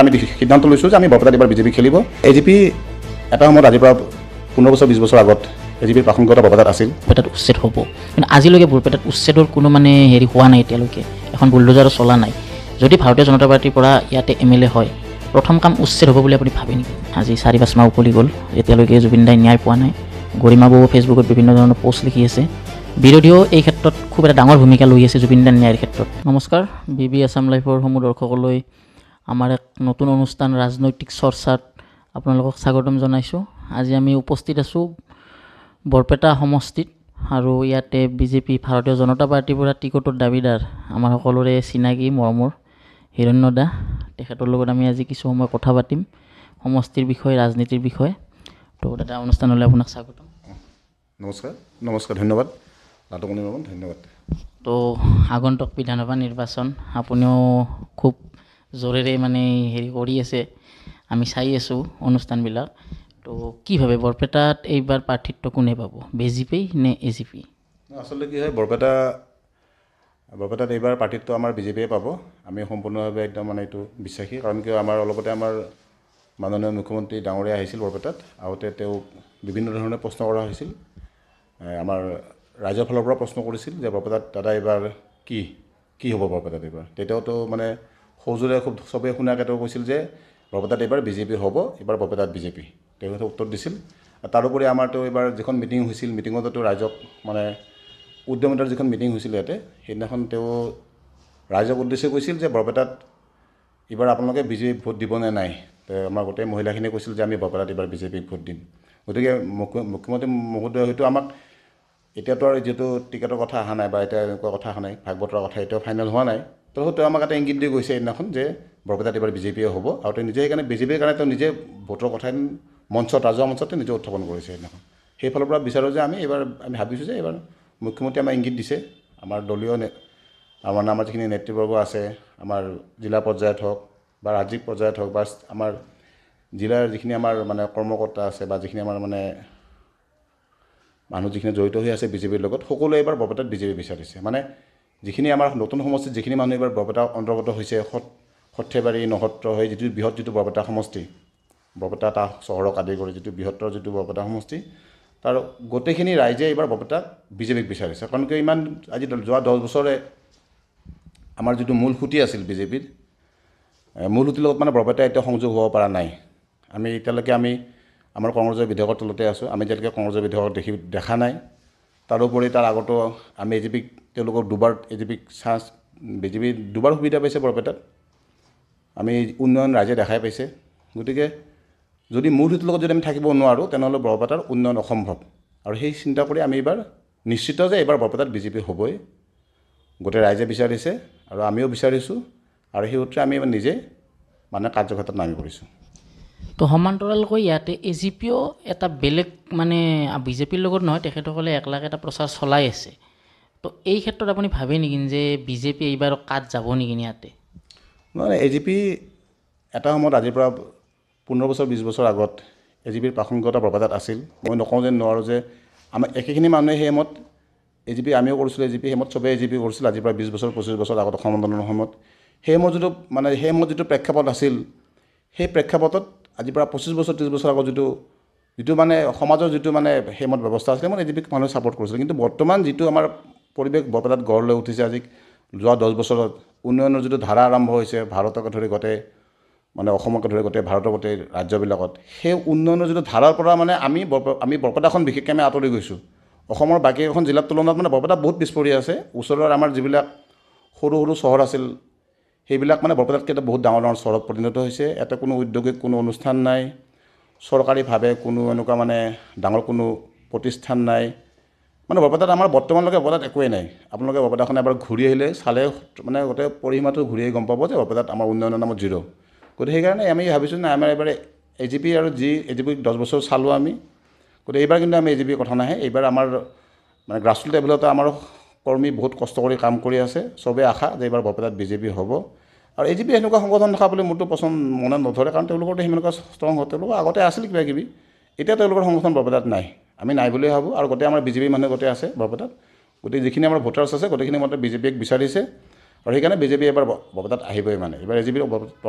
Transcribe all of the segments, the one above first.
আমি সিদ্ধান্ত লৈছোঁ যে আমি বৰপেটাত এবাৰ বিজেপি খেলিব। এজিপি এটা সময়ত আজিৰ পৰা 15 বছৰ 20 বছৰ আগত এজিপিৰ প্ৰাসংগিকতা বৰপেটাত আছিল। বৰপেটাত উচ্ছেদ হ'ব, কিন্তু আজিলৈকে বৰপেটাত উচ্ছেদৰ কোনো মানে হেৰি হোৱা নাই। এতিয়ালৈকে এখন বুলডোজাৰো চলা নাই। যদি ভাৰতীয় জনতা পাৰ্টিৰ পৰা ইয়াতে MLA হয়, প্ৰথম কাম উচ্ছেদ হ'ব বুলি আপুনি ভাবে নেকি? আজি 4-5 মাহ উকলি গ'ল, এতিয়ালৈকে জুবিন দাই ন্যায় পোৱা নাই। গৰিমা বৌ ফেচবুকত বিভিন্ন ধৰণৰ পোষ্ট লিখি আছে। বিৰোধীয়েও এই ক্ষেত্ৰত খুব এটা ডাঙৰ ভূমিকা লৈ আছে জুবিন দাৰ ন্যায়ৰ ক্ষেত্ৰত। নমস্কাৰ, BB আছাম লাইভৰ সমূহ দৰ্শকলৈ আমাৰ এক নতুন অনুষ্ঠান ৰাজনৈতিক চৰ্চাত আপোনালোকক স্বাগতম জনাইছোঁ। আজি আমি উপস্থিত আছোঁ বৰপেটা সমষ্টিত, আৰু ইয়াতে বিজেপি ভাৰতীয় জনতা পাৰ্টিৰ পৰা টিকটৰ দাবীদাৰ আমাৰ সকলোৰে চিনাকি মৰমৰ হিৰণ্য দা। তেখেতৰ লগত আমি আজি কিছু সময় কথা পাতিম সমষ্টিৰ বিষয়ে, ৰাজনীতিৰ বিষয়ে। তো দাদা, অনুষ্ঠানলৈ আপোনাক স্বাগতম। নমস্কাৰ, ধন্যবাদ। নাটকনি ৰমন, ধন্যবাদ। তো আগন্তুক বিধানসভা নিৰ্বাচন আপুনিও খুব জোৰেৰে মানে হেৰি কৰি আছে, আমি চাই আছোঁ অনুষ্ঠানবিলাক। তো কি ভাবে বৰপেটাত এইবাৰ প্ৰাৰ্থিত্ব কোনে পাব, BJP নে AGP? আচলতে কি হয়, বৰপেটাত এইবাৰ প্ৰাৰ্থিত্ব আমাৰ বিজেপিয়ে পাব। আমি সম্পূৰ্ণভাৱে একদম মানে এইটো বিশ্বাসী। কাৰণ কিয়, আমাৰ অলপতে আমাৰ মাননীয় মুখ্যমন্ত্ৰী ডাঙৰীয়া আহিছিল বৰপেটাত। আহোঁতে তেওঁক বিভিন্ন ধৰণে প্ৰশ্ন কৰা হৈছিল। আমাৰ ৰাইজৰ ফালৰ পৰা প্ৰশ্ন কৰিছিল যে বৰপেটাত দাদা এইবাৰ কি হ'ব বৰপেটাত এইবাৰ। তেতিয়াওতো মানে সৌজোৰে খুব চবেই শুনাকৈ তেওঁ কৈছিল যে বৰপেটাত এইবাৰ বিজেপি হ'ব, এইবাৰ বৰপেটাত বিজেপি, তেওঁলোকে উত্তৰ দিছিল। তাৰোপৰি আমাৰতো এইবাৰ যিখন মিটিং হৈছিল, মিটিঙতো ৰাইজক মানে উদ্যমিতাৰ যিখন মিটিং হৈছিল ইয়াতে, সেইদিনাখন তেওঁ ৰাইজক উদ্দেশ্যে কৈছিল যে বৰপেটাত এইবাৰ আপোনালোকে বিজেপিক ভোট দিবনে নাই। আমাৰ গোটেই মহিলাখিনিয়ে কৈছিল যে আমি বৰপেটাত এইবাৰ বিজেপিক ভোট দিম। গতিকে মুখ্যমন্ত্ৰী মহোদয়ে হয়তো আমাক এতিয়াতো আৰু যিহেতু টিকেটৰ কথা অহা নাই বা এতিয়া এনেকুৱা কথা অহা নাই, ভাগ বতৰা কথা এতিয়াও ফাইনেল হোৱা নাই, তো তেওঁ আমাক এটা ইংগিত দি গৈছে সেইদিনাখন যে বৰপেটাত এইবাৰ বিজেপিয়ে হ'ব। আৰু তেওঁ নিজে সেইকাৰণে বিজেপিৰ কাৰণে তেওঁ নিজে ভোটৰ কথা ৰাজহুৱা মঞ্চতে নিজে উত্থাপন কৰিছে সেইদিনাখন। সেইফালৰ পৰা বিচাৰোঁ যে আমি ভাবিছোঁ যে এইবাৰ মুখ্যমন্ত্ৰীয়ে আমাৰ ইংগিত দিছে, আমাৰ দলীয় আমাৰ যিখিনি নেতৃবৰ্গ আছে, আমাৰ জিলা পৰ্যায়ত হওক বা ৰাজ্যিক পৰ্যায়ত হওক বা আমাৰ জিলাৰ যিখিনি আমাৰ মানে কৰ্মকৰ্তা আছে বা যিখিনি আমাৰ মানে মানুহ যিখিনি জড়িত হৈ আছে বিজেপিৰ লগত, সকলোৱে এইবাৰ বৰপেটাত বিজেপি বিচাৰিছে। মানে যিখিনি আমাৰ নতুন সমষ্টিত যিখিনি মানুহ এইবাৰ বৰপেটা অন্তৰ্গত হৈছে, সৰ্থেবাৰী নসত্ৰ হৈ যিটো বৃহৎ যিটো বৰপেটা সমষ্টি, বৰপেটা এটা চহৰক আদি কৰি যিটো বৃহত্তৰ যিটো বৰপেটা সমষ্টি, তাৰ গোটেইখিনি ৰাইজে এইবাৰ বৰপেটাত বিজেপিক বিচাৰিছে। কাৰণ কিয়, ইমান আজি যোৱা 10 বছৰে আমাৰ যিটো মূল সুঁতি আছিল বিজেপিৰ, মূল সুঁতিৰ লগত মানে বৰপেটা এতিয়া সংযোগ হ'ব পৰা নাই। এতিয়ালৈকে আমাৰ কংগ্ৰেছৰ বিধায়কৰ তলতে আছোঁ। আমি এতিয়ালৈকে কংগ্ৰেছৰ বিধায়কক দেখা নাই। তাৰোপৰি তাৰ আগতো আমি তেওঁলোকক বিজেপি দুবাৰ সুবিধা পাইছে বৰপেটাত। আমি উন্নয়ন ৰাইজে দেখাই পাইছে। গতিকে যদি মূল সুঁতিৰ লগত যদি আমি থাকিব নোৱাৰোঁ, তেনেহ'লে বৰপেটাৰ উন্নয়ন অসম্ভৱ। আৰু সেই চিন্তা কৰি আমি এইবাৰ নিশ্চিত যে এইবাৰ বৰপেটাত বিজেপি হ'বই। গোটেই ৰাইজে বিচাৰিছে আৰু আমিও বিচাৰিছোঁ, আৰু সেই সূত্ৰে আমি নিজে মানে কাৰ্যক্ষেত্ৰত নামি পৰিছোঁ। তো সমান্তৰালকৈ ইয়াতে AGPও এটা বেলেগ মানে বিজেপিৰ লগত নহয়, তেখেতসকলে একলাগ এটা প্ৰচাৰ চলাই আছে। তো এই ক্ষেত্ৰত আপুনি ভাবে নেকি যে বিজেপি এইবাৰ কাট যাব নেকি ইয়াতে? নহয়, AGP এটা সময়ত আজিৰ পৰা 15 বছৰ 20 বছৰ আগত AGPৰ প্ৰাসংগিকতা বৰপেটাত আছিল। মই নকওঁ যে নোৱাৰোঁ, যে আমাৰ একেখিনি মানুহে সেই সময়ত AGP আমিও কৰিছিলোঁ, AGP সেই সময়ত চবেই AGP কৰিছিল। আজিৰ পৰা 20 বছৰ 25 বছৰ আগত অসম আন্দোলনৰ সময়ত সেই সময়ত যিটো প্ৰেক্ষাপট আছিল, সেই প্ৰেক্ষাপটত আজিৰ পৰা 25 বছৰ 30 বছৰ আগত যিটো মানে সমাজৰ যিটো মানে সেই সময়ত ব্যৱস্থা আছিলে, মানে AGPক মানুহে ছাপোৰ্ট কৰিছিল। কিন্তু বৰ্তমান যিটো আমাৰ পৰিৱেশ বৰপেটাত গঢ় লৈ উঠিছে, আজি যোৱা 10 বছৰত উন্নয়নৰ যিটো ধাৰা আৰম্ভ হৈছে ভাৰতকে ধৰি গোটেই মানে অসমকে ধৰি গোটেই ভাৰতৰ গোটেই ৰাজ্যবিলাকত, সেই উন্নয়নৰ যিটো ধাৰাৰ পৰা মানে আমি বৰপেটাখন বিশেষকৈ আমি আঁতৰি গৈছোঁ। অসমৰ বাকী এখন জিলাৰ তুলনাত মানে বৰপেটা বহুত পিছ পৰি আছে। ওচৰৰ আমাৰ যিবিলাক সৰু সৰু চহৰ আছিল, সেইবিলাক মানে বৰপেটাতকৈ এটা বহুত ডাঙৰ ডাঙৰ চহৰত পৰিণত হৈছে। ইয়াতে কোনো উদ্যোগিক কোনো অনুষ্ঠান নাই, চৰকাৰীভাৱে কোনো এনেকুৱা মানে ডাঙৰ কোনো প্ৰতিষ্ঠান নাই। মানে বৰপেটাত আমাৰ বৰ্তমানলৈকে বৰপেটাত একোৱেই নাই। আপোনালোকে বৰপেটাখন এবাৰ ঘূৰি আহিলে চালে মানে গোটেই পৰিসীমাটো ঘূৰি আহি গম পাব যে বৰপেটাত আমাৰ উন্নয়নৰ নামত জিৰ'। গতিকে সেইকাৰণে আমি ভাবিছোঁ যে আমাৰ এবাৰ AGP আৰু AGPক 10 বছৰ চালোঁ আমি। গতিকে এইবাৰ কিন্তু আমি AGPৰ কথা নাহে। এইবাৰ আমাৰ মানে গ্ৰাছৰুট লেভেলতে আমাৰ কৰ্মী বহুত কষ্ট কৰি কাম কৰি আছে। চবেই আশা যে এইবাৰ বৰপেটাত বিজেপি হ'ব। আৰু AGP এনেকুৱা সংগঠন থকা বুলি মোৰতো মনত নধৰে, কাৰণ তেওঁলোকৰতো সেনেকুৱা ষ্ট্ৰং হয়। তেওঁলোকৰ আগতে আছিল কিবা কিবি, এতিয়া তেওঁলোকৰ সংগঠন বৰপেটাত নাই। আমি নাই বুলিয়ে ভাবোঁ। আৰু গোটেই আমাৰ বিজেপি মানুহ গোটেই আছে বৰপেটাত। গতিকে যিখিনি আমাৰ ভোটাৰ্ছ আছে গোটেইখিনি মতে বিজেপিক বিচাৰিছে। আৰু সেইকাৰণে বিজেপি এবাৰ বৰপেটাত আহিবই মানে এইবাৰ এ জি পিৰ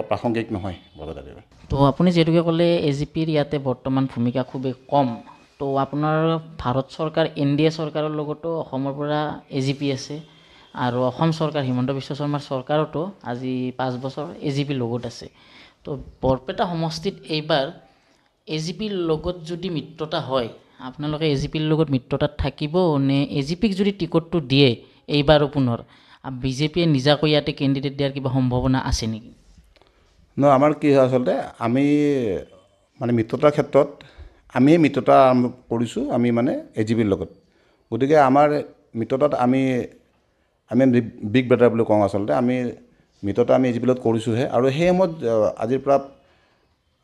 প্ৰাসংগিক নহয় বৰপেটাত এইবাৰ। তো আপুনি যিহেতুকে ক'লে এ জি পিৰ ইয়াতে বৰ্তমান ভূমিকা খুবেই কম, তো আপোনাৰ ভাৰত চৰকাৰ NDA চৰকাৰৰ লগতো অসমৰ পৰা এ জি পি আছে, আৰু অসম চৰকাৰ হিমন্ত বিশ্ব শৰ্মাৰ চৰকাৰতো আজি 5 বছৰ এ জি পিৰ লগত আছে। তো বৰপেটা সমষ্টিত এইবাৰ এ জি পিৰ লগত যদি মিত্ৰতা হয়, আপোনালোকে এ জি পিৰ লগত মিত্ৰতাত থাকিব নে এ জি পিক যদি টিকটটো দিয়ে এইবাৰো পুনৰ বিজেপিয়ে নিজাকৈ ইয়াতে কেণ্ডিডেট দিয়াৰ কিবা সম্ভাৱনা আছে নেকি? নহয়, আমাৰ কি হয় আচলতে আমি মানে মিত্ৰতাৰ ক্ষেত্ৰত আমিয়ে মিত্ৰতা আৰম্ভ কৰিছোঁ আমি মানে এ জি পিৰ লগত। গতিকে আমাৰ মিত্ৰতাত আমি বিগ ব্ৰাদাৰ বুলি কওঁ আচলতে। আমি মিত্ৰতা আমি এ জি পিৰ লগত কৰিছোঁহে, আৰু সেই সময়ত আজিৰ পৰা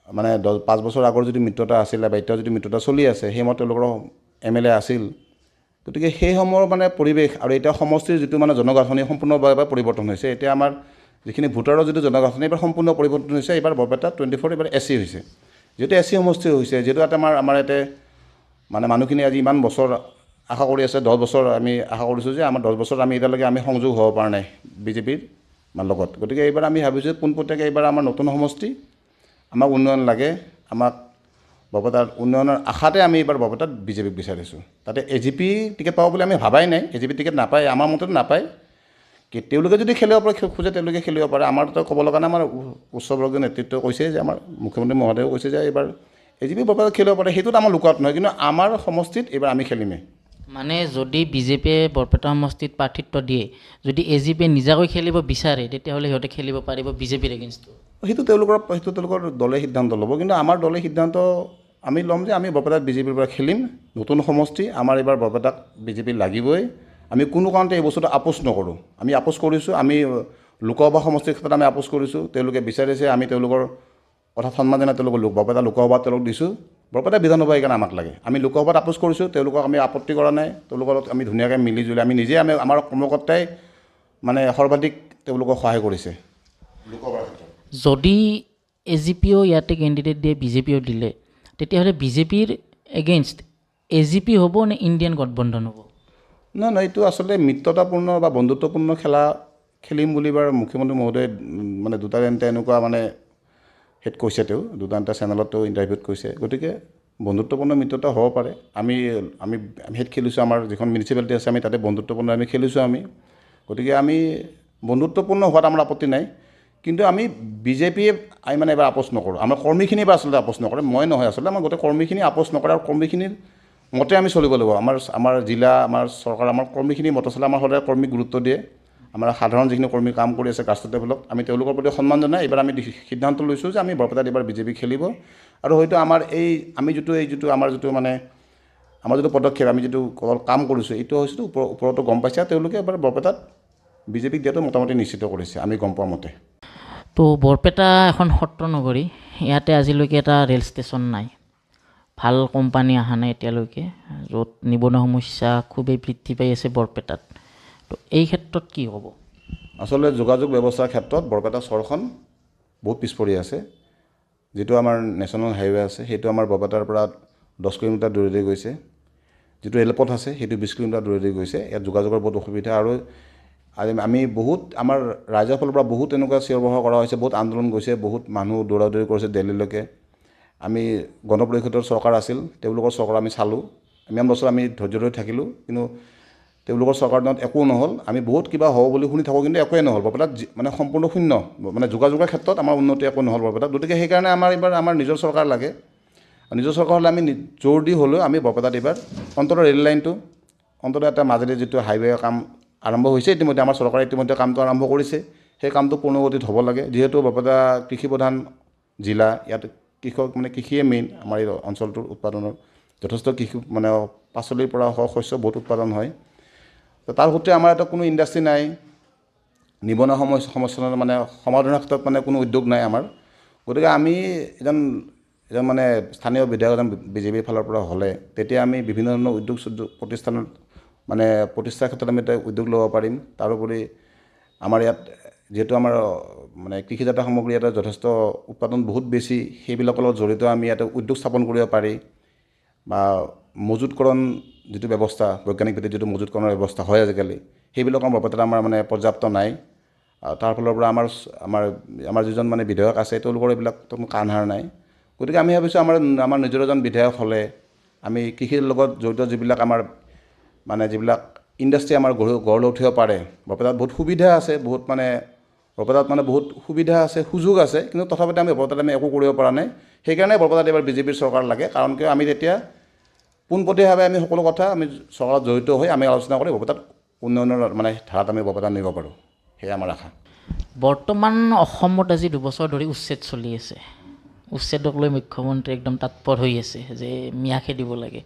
মানে 5 বছৰ আগৰ যদি মিত্ৰতা আছিলে বা এতিয়াও যদি মিত্ৰতা চলি আছে, সেই সময়ত তেওঁলোকৰ MLA আছিল। গতিকে সেই সময়ৰ মানে পৰিৱেশ আৰু এতিয়া সমষ্টিৰ যিটো মানে জনগাঁথনি সম্পূৰ্ণভাৱে পৰিৱৰ্তন হৈছে। এতিয়া আমাৰ যিখিনি ভোটাৰৰ যিটো জনগাঁথনি এইবাৰ সম্পূৰ্ণ পৰিৱৰ্তন হৈছে। এইবাৰ বৰপেটাত 24 এইবাৰ SC হৈছে, যিহেতু SC সমষ্টি হৈছে, যিহেতু ইয়াতে আমাৰ ইয়াতে মানে মানুহখিনি আজি ইমান বছৰ আশা কৰি আছে, 10 বছৰ আমি আশা কৰিছোঁ যে আমাৰ 10 বছৰ আমি এতিয়ালৈকে আমি সংযোগ হ'ব পৰা নাই বিজেপিৰ লগত। গতিকে এইবাৰ আমি ভাবিছোঁ পোনপটীয়াকৈ এইবাৰ আমাৰ নতুন সমষ্টি, আমাক উন্নয়ন লাগে, আমাক বৰপেটাৰ উন্নয়নৰ আশাতে আমি এইবাৰ বৰপেটাত বিজেপিক বিচাৰিছোঁ। তাতে এ জি পি টিকেট পাব বুলি আমি ভাবাই নাই। এ জি পি টিকেট নাপায়, আমাৰ মতেতো নাপায়। তেওঁলোকে যদি খেলিব পাৰে খোজে তেওঁলোকে খেলিব পাৰে। আমাৰতো ক'ব লগা নাই, আমাৰ উচ্চবৰ্গীয় নেতৃত্বই কৈছে যে আমাৰ মুখ্যমন্ত্ৰী মহোদয়েও কৈছে যে এইবাৰ এ জি পি বৰপেটাত খেলিব পাৰে। সেইটোত আমাৰ লুকআউট নহয়, কিন্তু আমাৰ সমষ্টিত এইবাৰ আমি খেলিমেই। মানে যদি বিজেপিয়ে বৰপেটা সমষ্টিত প্ৰাৰ্থিত্ব দিয়ে, যদি এ জি পিয়ে নিজাকৈ খেলিব বিচাৰে, তেতিয়াহ'লে সিহঁতে খেলিব পাৰিব বিজেপিৰ এগেইনষ্টটো। সেইটো তেওঁলোকৰ দলে সিদ্ধান্ত ল'ব, কিন্তু আমাৰ দলে সিদ্ধান্ত আমি ল'ম যে আমি বৰপেটাত বিজেপিৰ পৰা খেলিম। নতুন সমষ্টি, আমাৰ এইবাৰ বৰপেটাত বিজেপি লাগিবই। আমি কোনো কাৰণতে এই বস্তুটো আপোচ নকৰোঁ। আমি আপোচ কৰিছোঁ, আমি লোকসভা সমষ্টিৰ ক্ষেত্ৰত আমি আপোচ কৰিছোঁ। তেওঁলোকে বিচাৰিছে, আমি তেওঁলোকৰ কথাত সন্মান জনাই তেওঁলোকক বৰপেটা লোকসভাত তেওঁলোকক দিছোঁ। বৰপেটা বিধানসভা সেইকাৰণে আমাক লাগে। আমি লোকসভাত আপোচ কৰিছোঁ, তেওঁলোকক আমি আপত্তি কৰা নাই। তেওঁলোকৰ লগত আমি ধুনীয়াকৈ মিলিজুলি আমি নিজে আমাৰ কৰ্মকৰ্তাই মানে সৰ্বাধিক তেওঁলোকক সহায় কৰিছে লোকসভাৰ ক্ষেত্ৰত। যদি এ জি পিও ইয়াতে কেণ্ডিডেট দিয়ে, বিজেপিও দিলে, তেতিয়াহ'লে বিজেপিৰ এগেইনষ্ট এ জি পি হ'ব নে ইণ্ডিয়ান গঠবন্ধন হ'ব? নহয়, এইটো আচলতে মিত্ৰতাপূৰ্ণ বা বন্ধুত্বপূৰ্ণ খেলিম বুলি এবাৰ মুখ্যমন্ত্ৰী মহোদয়ে মানে দুটা তিনিটা এনেকুৱা মানে হেড কৈছে, তেওঁ দুটা তিনিটা চেনেলতো ইণ্টাৰভিউত কৈছে। গতিকে বন্ধুত্বপূৰ্ণ মিত্ৰতা হ'ব পাৰে। আমি হেড খেলিছোঁ, আমাৰ যিখন মিউনিচিপালিটি আছে আমি তাতে বন্ধুত্বপূৰ্ণ আমি খেলিছোঁ আমি। গতিকে আমি বন্ধুত্বপূৰ্ণ হোৱাত আমাৰ আপত্তি নাই, কিন্তু আমি বিজেপিয়ে আমি মানে এবাৰ আপোচ নকৰোঁ। আমাৰ কৰ্মীখিনি এবাৰ আচলতে আপোচ নকৰে, মই নহয় আচলতে, আমাৰ গোটেই কৰ্মীখিনি আপোচ নকৰে, আৰু কৰ্মীখিনিৰ মতে আমি চলিব লাগিব। আমাৰ জিলা, আমাৰ চৰকাৰ, আমাৰ কৰ্মীখিনি মতে চলে। আমাৰ সদায় কৰ্মীক গুৰুত্ব দিয়ে। আমাৰ সাধাৰণ যিখিনি কৰ্মী কাম কৰি আছে গ্ৰাছৰুট লেভেলত, আমি তেওঁলোকৰ প্ৰতি সন্মান জনাই এইবাৰ আমি সিদ্ধান্ত লৈছোঁ যে আমি বৰপেটাত এইবাৰ বিজেপি খেলিব। আৰু হয়তো আমাৰ আমাৰ যিটো পদক্ষেপ, আমি যিটো কাম কৰিছোঁ, এইটো হৈছে ওপৰতো গম পাইছে। তেওঁলোকে এবাৰ বৰপেটাত বিজেপিক দিয়াটো মোটামুটি নিশ্চিত কৰিছে, আমি গম পোৱা মতে। তো বৰপেটা এখন সত্ৰ নগৰী, ইয়াতে আজিলৈকে এটা ৰেল ষ্টেচন নাই, ভাল কোম্পানী অহা নাই এতিয়ালৈকে, য'ত নিবনুৱা সমস্যা খুবেই বৃদ্ধি পাই আছে বৰপেটাত। তো এই ক্ষেত্ৰত কি হ'ব? আচলতে যোগাযোগ ব্যৱস্থাৰ ক্ষেত্ৰত বৰপেটা চহৰখন বহুত পিছ পৰি আছে। যিটো আমাৰ নেশ্যনেল হাইৱে আছে, সেইটো আমাৰ বৰপেটাৰ পৰা 10 কিলোমিটাৰ দূৰলৈ গৈছে। যিটো ৰেলপথ আছে, সেইটো 20 কিলোমিটাৰ দূৰলৈ গৈছে। ইয়াত যোগাযোগৰ বহুত অসুবিধা, আৰু আমি বহুত আমাৰ ৰাইজৰ ফালৰ পৰা বহুত এনেকুৱা চিঞৰ বাখৰ কৰা হৈছে, বহুত আন্দোলন গৈছে, বহুত মানুহ দৌৰাদৌৰি কৰিছে দিল্লীলৈকে। আমি গণ পৰিষদৰ চৰকাৰ আছিল, তেওঁলোকৰ চৰকাৰ আমি চালোঁ, ইমান বছৰ আমি ধৈৰ্য ধৰি থাকিলোঁ, কিন্তু তেওঁলোকৰ চৰকাৰ দিনত একো নহ'ল। আমি বহুত কিবা হ'ব বুলি শুনি থাকোঁ, কিন্তু একোৱেই নহ'ল। বৰপেটাত মানে সম্পূৰ্ণ শূন্য, মানে যোগাযোগৰ ক্ষেত্ৰত আমাৰ উন্নতি একো নহ'ল বৰপেটাত। গতিকে সেইকাৰণে এইবাৰ আমাৰ নিজৰ চৰকাৰ লাগে। নিজৰ চৰকাৰ হ'লে আমি জোৰ দি হ'লেও আমি বৰপেটাত এইবাৰ অন্ততঃ ৰেল লাইনটো, অন্ততঃ এটা মাজেদি যিটো হাইৱে কাম আৰম্ভ হৈছে, ইতিমধ্যে আমাৰ চৰকাৰে ইতিমধ্যে কামটো আৰম্ভ কৰিছে, সেই কামটো পূৰ্ণগতিত হ'ব লাগে। যিহেতু বৰপেটা কৃষিপ্ৰধান জিলা, ইয়াত কৃষিয়ে মেইন আমাৰ এই অঞ্চলটোৰ উৎপাদনৰ যথেষ্ট পাচলিৰ পৰা শস্য বহুত উৎপাদন হয়। তাৰ সত্ত্বেও আমাৰ এটা কোনো ইণ্ডাষ্ট্ৰি নাই, নিবনুৱা সমস্যা মানে সমাধানৰ ক্ষেত্ৰত কোনো উদ্যোগ নাই আমাৰ। গতিকে আমি এজন স্থানীয় বিধায়ক এজন বিজেপিৰ ফালৰ পৰা হ'লে, তেতিয়া আমি বিভিন্ন ধৰণৰ উদ্যোগ প্ৰতিষ্ঠানৰ প্ৰতিষ্ঠাৰ ক্ষেত্ৰত আমি এটা উদ্যোগ ল'ব পাৰিম। তাৰোপৰি আমাৰ ইয়াত যিহেতু আমাৰ কৃষিজাত সামগ্ৰী এটা যথেষ্ট উৎপাদন বহুত বেছি, সেইবিলাকৰ লগত জড়িত আমি ইয়াতে উদ্যোগ স্থাপন কৰিব পাৰি, বা মজুতকৰণ যিটো ব্যৱস্থা, বৈজ্ঞানিক ভিত্তিত যিটো মজুতকৰণৰ ব্যৱস্থা হয় আজিকালি, সেইবিলাক বৰপেটাত আমাৰ পৰ্যাপ্ত নাই। তাৰ ফালৰ পৰা আমাৰ যিজন মানে বিধায়ক আছে তেওঁলোকৰ এইবিলাক কোনো কাণ সাৰ নাই। গতিকে আমি ভাবিছোঁ আমাৰ নিজৰ এজন বিধায়ক হ'লে আমি কৃষিৰ লগত জড়িত যিবিলাক আমাৰ মানে যিবিলাক ইণ্ডাষ্ট্ৰি আমাৰ গঢ় লৈ উঠিব পাৰে। বৰপেটাত বহুত সুবিধা আছে, বৰপেটাত বহুত সুবিধা আছে, সুযোগ আছে, কিন্তু তথাপিতো বৰপেটাত একো কৰিব পৰা নাই। সেইকাৰণে বৰপেটাত এবাৰ বিজেপিৰ চৰকাৰ লাগে। কাৰণ কিয় আমি তেতিয়া পোনপটীয়াভাৱে আমি সকলো কথা আমি চৰকাৰত জড়িত হৈ আমি আলোচনা কৰি বৰপেটাত উন্নয়নৰ ধাৰাত আমি বৰপেটাত নিব পাৰোঁ, সেয়া আমাৰ আশা। বৰ্তমান অসমত আজি 2 বছৰ ধৰি উচ্ছেদ চলি আছে। উচ্ছেদক লৈ মুখ্যমন্ত্ৰী একদম তৎপৰ হৈ আছে যে ম্যাদহে দিব লাগে।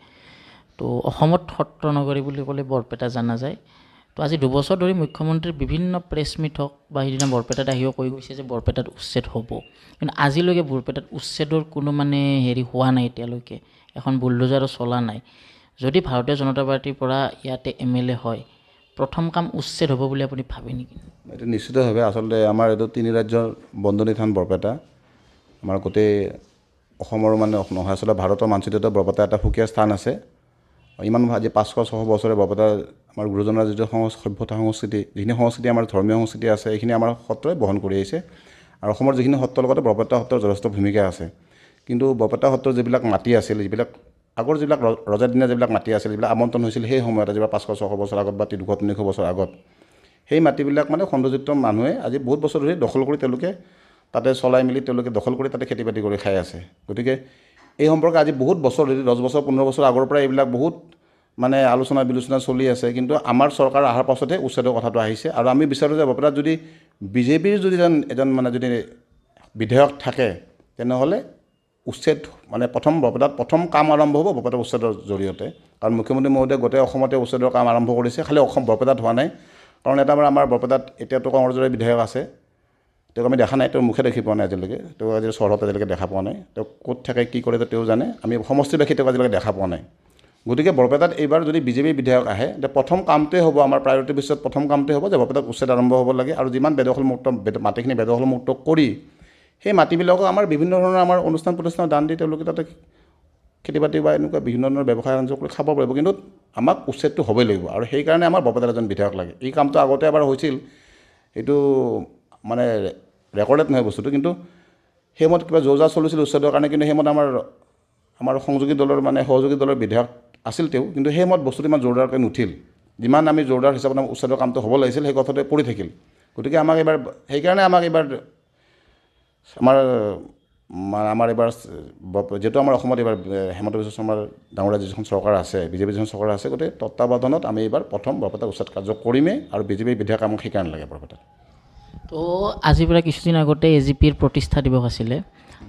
তো অসমত সত্ৰ নগৰী বুলি ক'লে বৰপেটা জনা যায়। তো আজি 2 বছৰ ধৰি মুখ্যমন্ত্ৰীৰ বিভিন্ন প্ৰেছ মিট হওক বা সেইদিনা বৰপেটাত আহিও কৈ গৈছে যে বৰপেটাত উচ্ছেদ হ'ব, কিন্তু আজিলৈকে বৰপেটাত উচ্ছেদৰ কোনো হোৱা নাই এতিয়ালৈকে। এখন বুলডোজাৰো চলা নাই। যদি ভাৰতীয় জনতা পাৰ্টিৰ পৰা ইয়াতে MLA হয়, প্ৰথম কাম উচ্ছেদ হ'ব বুলি আপুনি ভাবে নেকি? এইটো নিশ্চিতভাৱে আচলতে আমাৰ এইটো 3 ৰাজ্যৰ বন্দনী থান বৰপেটা। আমাৰ গোটেই অসমৰ নহয়, আচলতে ভাৰতৰ মানচিত্ৰতে বৰপেটা এটা সুকীয়া স্থান আছে। ইমান আজি 500-600 বছৰে বৰপেটা আমাৰ গুৰুজনাৰ যিটো সভ্যতা সংস্কৃতি, যিখিনি সংস্কৃতি আমাৰ ধৰ্মীয় সংস্কৃতি আছে, এইখিনি আমাৰ সত্ৰই বহন কৰি আহিছে। আৰু অসমৰ যিখিনি সত্ৰৰ লগতে বৰপেটা সত্ৰৰ যথেষ্ট ভূমিকা আছে। কিন্তু বৰপেটা সত্ৰৰ যিবিলাক মাটি আছিল, আগৰ যিবিলাক ৰজাৰ দিনীয়া যিবিলাক মাটি আছিল, যিবিলাক আমন্ত্ৰণ হৈছিল সেই সময়ত, যিবিলাক 500-600 বছৰ আগত বা 200-300 বছৰ আগত, সেই মাটিবিলাক খণ্ডযুক্ত মানুহে আজি বহুত বছৰ ধৰি দখল কৰি তেওঁলোকে তাতে চলাই মেলি তেওঁলোকে দখল কৰি তাতে খেতি বাতি কৰি খাই আছে। গতিকে এই সম্পৰ্কে আজি বহুত বছৰ ধৰি 10 বছৰ 15 বছৰ আগৰ পৰা এইবিলাক বহুত আলোচনা বিলোচনা চলি আছে। কিন্তু আমাৰ চৰকাৰ অহাৰ পাছতহে উচ্ছেদৰ কথাটো আহিছে। আৰু আমি বিচাৰোঁ যে বৰপেটাত যদি বিজেপিৰ যদি এজন যদি বিধায়ক থাকে, তেনেহ'লে উচ্ছেদ বৰপেটাত প্ৰথম কাম আৰম্ভ হ'ব বৰপেটা উচ্ছেদৰ জৰিয়তে। কাৰণ মুখ্যমন্ত্ৰী মহোদয়ে গোটেই অসমতে উচ্ছেদৰ কাম আৰম্ভ কৰিছে, খালি বৰপেটাত হোৱা নাই। কাৰণ আমাৰ বৰপেটাত এতিয়াতো কংগ্ৰেছৰে বিধায়ক আছে, তেওঁক আমি দেখা নাই, তেওঁৰ মুখে দেখি পোৱা নাই আজিলৈকে। তেওঁ আজি চহৰত আজিলৈকে দেখা পোৱা নাই। তেওঁ ক'ত থাকে কি কৰে তেওঁ জানে, আমি সমষ্টিবাসী তেওঁক আজিলৈকে দেখা পোৱা নাই। গতিকে বৰপেটাত এইবাৰ যদি বিজেপি বিধায়ক আহে, প্ৰথম কামটোৱে হ'ব, আমাৰ প্ৰায়ৰিটি বেচিছত প্ৰথম কামটোৱে হ'ব যে বৰপেটাত উচ্ছেদ আৰম্ভ হ'ব লাগে। আৰু যিমান মাটিখিনি বেদখলমুক্ত কৰি সেই মাটিবিলাকক আমাৰ বিভিন্ন ধৰণৰ আমাৰ অনুষ্ঠান প্ৰতিষ্ঠান দান দি তেওঁলোকে তাতে খেতি বাতি বা এনেকুৱা বিভিন্ন ধৰণৰ ব্যৱসায় বাণিজ্য কৰি খাব পাৰিব। কিন্তু আমাক উচ্ছেদটো হ'বই লাগিব, আৰু সেইকাৰণে আমাৰ বৰপেটাত এজন বিধায়ক লাগে। এই কামটো আগতে এবাৰ হৈছিল, এইটো ৰেকৰ্ডেড নহয় বস্তুটো, কিন্তু সেইমত কিবা জোৰ চলিছিল উচ্ছেদৰ কাৰণে। কিন্তু সেইমত আমাৰ সংযোগী দলৰ সহযোগী দলৰ বিধায়ক আছিল তেওঁ, কিন্তু সেইমত বস্তুটো ইমান জোৰদাৰকৈ নুঠিল। যিমান আমি জোৰদাৰ হিচাপত উচ্ছেদৰ কামটো হ'ব লাগিছিল, সেই কথাটোৱে পৰি থাকিল। গতিকে সেইকাৰণে আমাক এইবাৰ যিহেতু আমাৰ অসমত এইবাৰ হিমন্ত বিশ্ব শৰ্মাৰ ডাঙৰীয়া যিখন চৰকাৰ আছে, বিজেপি যিখন চৰকাৰ আছে, গতিকে তত্বাৱধানত আমি এইবাৰ প্ৰথম বৰপেটা উচ্ছেদ কাৰ্য কৰিমেই। আৰু বিজেপিৰ বিধায়ক আমাক সেইকাৰণে লাগে বৰপেটাত। তো আজিৰ পৰা কিছুদিন আগতে AGPৰ প্ৰতিষ্ঠা দিৱস আছিলে।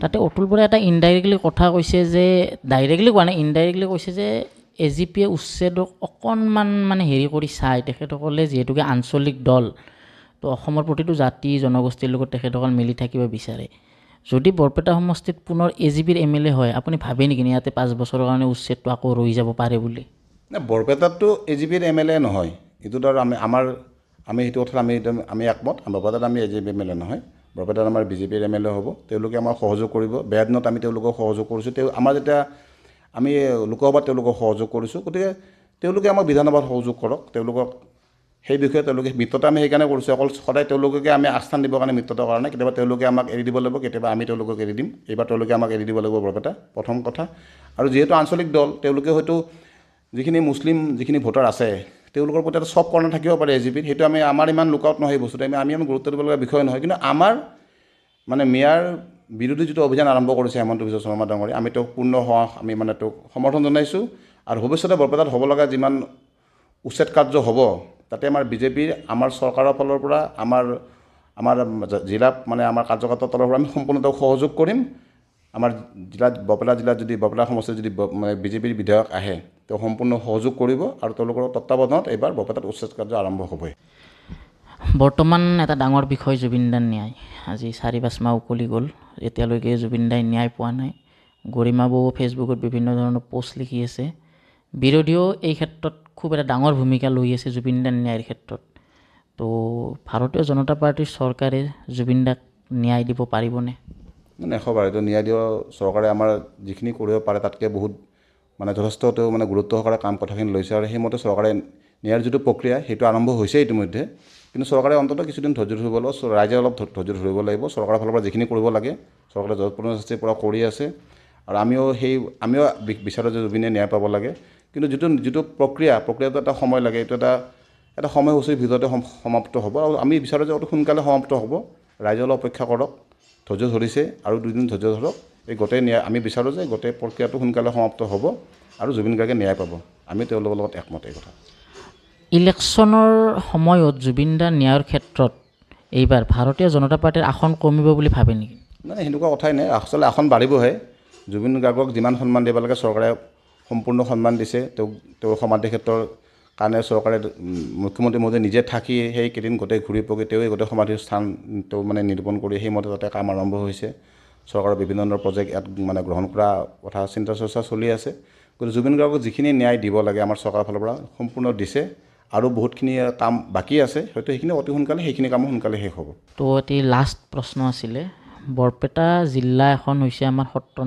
তাতে অতুল বৰাই এটা ইনডাইৰেক্টলি কথা কৈছে যে, ডাইৰেক্টলি কোৱা নাই, ইনডাইৰেক্টলি কৈছে যে AGPয়ে উচ্ছেদক অকণমান কৰি চায়। তেখেতসকলে যিহেতুকে আঞ্চলিক দল, তো অসমৰ প্ৰতিটো জাতি জনগোষ্ঠীৰ লগত তেখেতসকল মিলি থাকিব বিচাৰে। যদি বৰপেটা সমষ্টিত পুনৰ AGPৰ MLA হয়, আপুনি ভাবে নেকি ইয়াতে 5 বছৰৰ কাৰণে উচ্ছেদটো আকৌ ৰৈ যাব পাৰে বুলি? বৰপেটাততো AGPৰ MLA নহয়, এইটোতো আৰু আমি সেইটো কথাত আমি একমত। বৰপেটাত আমি AGPৰ MLA নহয়, বৰপেটাত আমাৰ বিজেপিৰ MLA হ'ব। তেওঁলোকে আমাক সহযোগ কৰিব। বেয়া দিনত আমি তেওঁলোকক সহযোগ কৰিছোঁ। আমাৰ যেতিয়া আমি লোকসভাত তেওঁলোকক সহযোগ কৰিছোঁ, গতিকে তেওঁলোকে আমাক বিধানসভাত সহযোগ কৰক। তেওঁলোকক সেই বিষয়ে মিত্ৰতা আমি সেইকাৰণে কৰিছোঁ। অকল সদায় তেওঁলোককে আমি আস্থান দিবৰ কাৰণে মিত্ৰতাৰ কাৰণে, কেতিয়াবা তেওঁলোকে আমাক এৰি দিব লাগিব, কেতিয়াবা আমি তেওঁলোকক এৰি দিম। এইবাৰ তেওঁলোকে আমাক এৰি দিব লাগিব বৰপেটা, প্ৰথম কথা। আৰু যিহেতু আঞ্চলিক দল, তেওঁলোকে হয়তো যিখিনি মুছলিম ভোটাৰ আছে, তেওঁলোকৰ প্ৰতি এটা চব কৰ্ণাৰ থাকিব পাৰে AGPৰ। সেইটো আমাৰ ইমান লুকআউট নহয় বস্তুটো, আমি গুৰুত্ব দিব লগা বিষয় নহয়। কিন্তু আমাৰ মেয়াৰ বিৰোধী যিটো অভিযান আৰম্ভ কৰিছে হিমন্ত বিশ্ব শৰ্মা ডাঙৰীয়া, আমি তেওঁক তেওঁক সমৰ্থন জনাইছোঁ। আৰু ভৱিষ্যতে বৰপেটাত হ'ব লগা যিমান উচ্ছেদ কাৰ্য হ'ব, তাতে আমাৰ বিজেপিৰ, আমাৰ চৰকাৰৰ ফালৰ পৰা, আমাৰ জিলাত আমাৰ কাৰ্যকৰ্তাৰ তৰফৰ পৰা আমি সম্পূৰ্ণ তেওঁক সহযোগ কৰিম। আমাৰ বৰপেটা সমষ্টিত যদি বিজেপিৰ বিধায়ক আহে, তেওঁ সম্পূৰ্ণ সহযোগ কৰিব। আৰু তেওঁলোকৰ তত্বাৱধানত এইবাৰ বৰপেটাত উচ্ছেদ কাৰ্য আৰম্ভ হ'বই। বৰ্তমান এটা ডাঙৰ বিষয় জুবিন দাৰ ন্যায়। আজি 4-5 মাহ উকলি গ'ল, এতিয়ালৈকে জুবিন দাই ন্যায় পোৱা নাই। গৰিমা বৌ ফেচবুকত বিভিন্ন ধৰণৰ পোষ্ট লিখি আছে। বিৰোধীয়েও এই ক্ষেত্ৰত খুব এটা ডাঙৰ ভূমিকা লৈ আছে জুবিন দাৰ ন্যায়ৰ ক্ষেত্ৰত। তো ভাৰতীয় জনতা পাৰ্টীৰ চৰকাৰে জুবিন দাক ন্যায় দিব পাৰিবনে? এশবাৰ এইটো ন্যায় দিয়া চৰকাৰে আমাৰ যিখিনি কৰিব পাৰে তাতকৈ বহুত যথেষ্ট তেওঁ গুৰুত্ব সহকাৰে কথাখিনি লৈছে। আৰু সেইমতে চৰকাৰে ন্যায়ৰ যিটো প্ৰক্ৰিয়া, সেইটো আৰম্ভ হৈছে ইতিমধ্যে। কিন্তু চৰকাৰে অন্ততঃ কিছুদিন ধৈৰ্য ধৰিব লাগিব, ৰাইজে অলপ ধৈৰ্য ধৰিব লাগিব। চৰকাৰৰ ফালৰ পৰা যিখিনি কৰিব লাগে চৰকাৰে যৎপৰোনাস্তিৰ পৰা কৰি আছে, আৰু আমিও বিচাৰোঁ যে জুবিনে ন্যায় পাব লাগে। কিন্তু যিটো প্ৰক্ৰিয়াটো এটা সময় লাগে, এইটো এটা সময়সূচীৰ ভিতৰতে সমাপ্ত হ'ব, আৰু আমি বিচাৰোঁ যে অতি সোনকালে সমাপ্ত হ'ব। ৰাইজে অলপ অপেক্ষা কৰক, ধৈৰ্য ধৰিছে আৰু 2 দিন ধৈৰ্য ধৰক। এই গোটেই আমি বিচাৰোঁ যে গোটেই প্ৰক্ৰিয়াটো সোনকালে সমাপ্ত হ'ব আৰু জুবিন গাৰ্গে ন্যায় পাব। আমি তেওঁলোকৰ লগত একমত এই কথা। ইলেকশ্যনৰ সময়ত জুবিন দাৰ ন্যায়ৰ ক্ষেত্ৰত এইবাৰ ভাৰতীয় জনতা পাৰ্টীৰ আসন কমিব বুলি ভাবে নেকি? নাই, সেনেকুৱা কথাই নাই। আচলতে আসন বাঢ়িবহে। জুবিন গাৰ্গক যিমান সন্মান দিব লাগে চৰকাৰে সম্পূৰ্ণ সন্মান দিছে। তেওঁৰ সমাধি ক্ষেত্ৰৰ কাৰণে চৰকাৰে মুখ্যমন্ত্ৰী মোদী নিজে থাকি সেইকেইদিন গোটেই ঘূৰি পকি তেওঁৱে গোটেই সমাধিৰ স্থান মানে নিৰূপণ কৰি সেইমতে তাতে কাম আৰম্ভ হৈছে। চৰকাৰৰ বিভিন্ন ধৰণৰ প্ৰজেক্ট ইয়াত মানে গ্ৰহণ কৰা কথা চিন্তা চৰ্চা চলি আছে। গতিকে জুবিন গাৰ্গক যিখিনি ন্যায় দিব লাগে আমাৰ চৰকাৰৰ ফালৰ পৰা সম্পূৰ্ণ দিছে, আৰু বহুতখিনি কাম বাকী আছে। হয়তো সেইখিনি কামো সোনকালে শেষ হ'ব। তো এটি লাষ্ট প্ৰশ্ন আছিলে, বৰপেটা জিলা এখন হৈছে আমাৰ সত্ৰ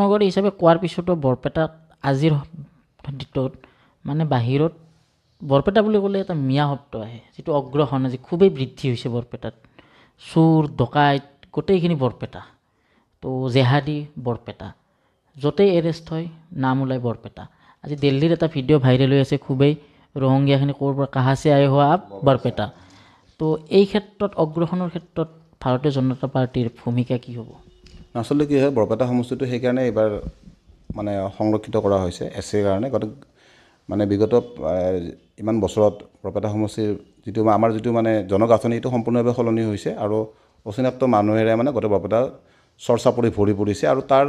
নগৰী হিচাপে কোৱাৰ পিছতো বৰপেটাত আজিৰ দিনটোত মানে বাহিৰত বৰপেটা বুলি ক'লে এটা মিয়া শব্দ আহে, যিটো অগ্ৰসন আজি খুবেই বৃদ্ধি হৈছে বৰপেটাত। চোৰ ডকাইত গোটেইখিনি বৰপেটা, তো জেহাদী বৰপেটা, য'তেই এৰেষ্ট হয় নাম ওলায় বৰপেটা। আজি দিল্লীৰ এটা ভিডিঅ' ভাইৰেল হৈ আছে, খুবেই ৰহংগীয়াখিনি ক'ৰ পৰা কাহাছে আয়ে হোৱা আপ বৰপেটা। তো এই ক্ষেত্ৰত অগ্ৰসনৰ ক্ষেত্ৰত ভাৰতীয় জনতা পাৰ্টীৰ ভূমিকা কি হ'ব? আচলতে কি হয়, বৰপেটা সমষ্টিটো সেইকাৰণে এইবাৰ মানে সংৰক্ষিত কৰা হৈছে SC কাৰণে। গতিকে মানে বিগত ইমান বছৰত বৰপেটা সমষ্টিৰ আমাৰ যিটো মানে জনগাঁথনি এইটো সম্পূৰ্ণভাৱে সলনি হৈছে, আৰু অচিনাক্ত মানুহেৰে মানে গোটেই বৰপেটা চৰ্চা ভৰি পৰিছে, আৰু তাৰ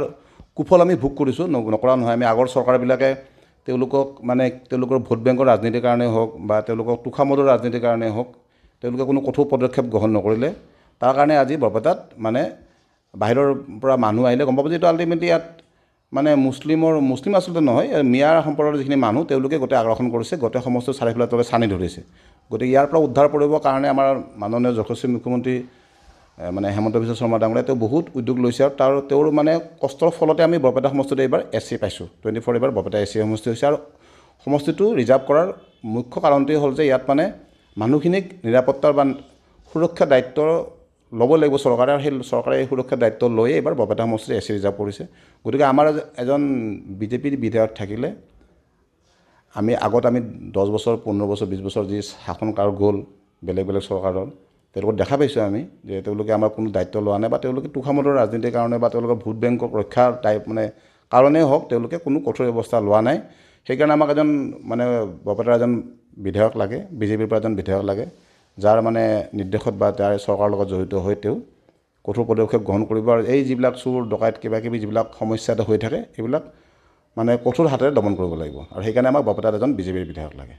কুফল আমি ভোগ কৰিছোঁ, নকৰা নহয়। আমি আগৰ চৰকাৰবিলাকে তেওঁলোকৰ ভোট বেংকৰ ৰাজনীতিৰ কাৰণেই হওক বা তেওঁলোকক তোষামোদৰ ৰাজনীতিৰ কাৰণেই হওক, তেওঁলোকে কোনো কঠোৰ পদক্ষেপ গ্ৰহণ নকৰিলে। তাৰ কাৰণে আজি বৰপেটাত মানে বাহিৰৰ পৰা মানুহ আহিলে গম পাব যে এইটো আল্টিমেটলি ইয়াত মানে মুছলিম আচলতে নহয়, মিয়াৰ সম্প্ৰদায়ৰ যিখিনি মানুহ তেওঁলোকে গোটেই আগ্ৰাসন কৰিছে, গোটেই সমস্ত চাৰিওফালে তেওঁলোকে চানি ধৰিছে। গতিকে ইয়াৰ পৰা উদ্ধাৰ কৰিবৰ কাৰণে আমাৰ মাননীয় যশস্বী মুখ্যমন্ত্ৰী মানে হেমন্ত বিশ্ব শৰ্মা ডাঙৰীয়াই তেওঁ বহুত উদ্যোগ লৈছে, আৰু তেওঁৰ মানে কষ্টৰ ফলতে আমি বৰপেটা সমষ্টিত এইবাৰ SC পাইছোঁ। 24 এইবাৰ বৰপেটা SC সমষ্টি হৈছে, আৰু সমষ্টিটো ৰিজাৰ্ভ কৰাৰ মুখ্য কাৰণটোৱেই হ'ল যে ইয়াত মানে মানুহখিনিক নিৰাপত্তাৰ বা সুৰক্ষা দায়িত্ব ল'ব লাগিব চৰকাৰে, আৰু সেই চৰকাৰে এই সুৰক্ষা দায়িত্ব লৈয়ে এইবাৰ বৰপেটা সমষ্টিত SC ৰিজাৰ্ভ কৰিছে। গতিকে আমাৰ এজন বিজেপিৰ বিধায়ক থাকিলে আমি 10 বছৰ 15 বছৰ 20 বছৰ যি শাসনকাল গ'ল বেলেগ চৰকাৰৰ, তেওঁলোকক দেখা পাইছোঁ আমি যে তেওঁলোকে আমাৰ কোনো দায়িত্ব লোৱা নাই, বা তেওঁলোকে তোষামোদৰ ৰাজনীতিৰ কাৰণে বা তেওঁলোকৰ ভোট বেংকক ৰক্ষাৰ কাৰণেই হওক তেওঁলোকে কোনো কঠোৰ ব্যৱস্থা লোৱা নাই। সেইকাৰণে আমাক এজন মানে বৰপেটাৰ এজন বিধায়ক লাগে, বিজেপিৰ পৰা এজন বিধায়ক লাগে, যাৰ মানে নিৰ্দেশত বা তাৰ চৰকাৰৰ লগত জড়িত হৈ তেওঁ কঠোৰ পদক্ষেপ গ্ৰহণ কৰিব, আৰু এই যিবিলাক চোৰ ডকাইত কিবাকিবি যিবিলাক সমস্যা হৈ থাকে এইবিলাক মানে কঠোৰ হাতেৰে দমন কৰিব লাগিব, আৰু সেইকাৰণে আমাক বৰপেটাত এজন বিজেপিৰ বিধায়ক লাগে।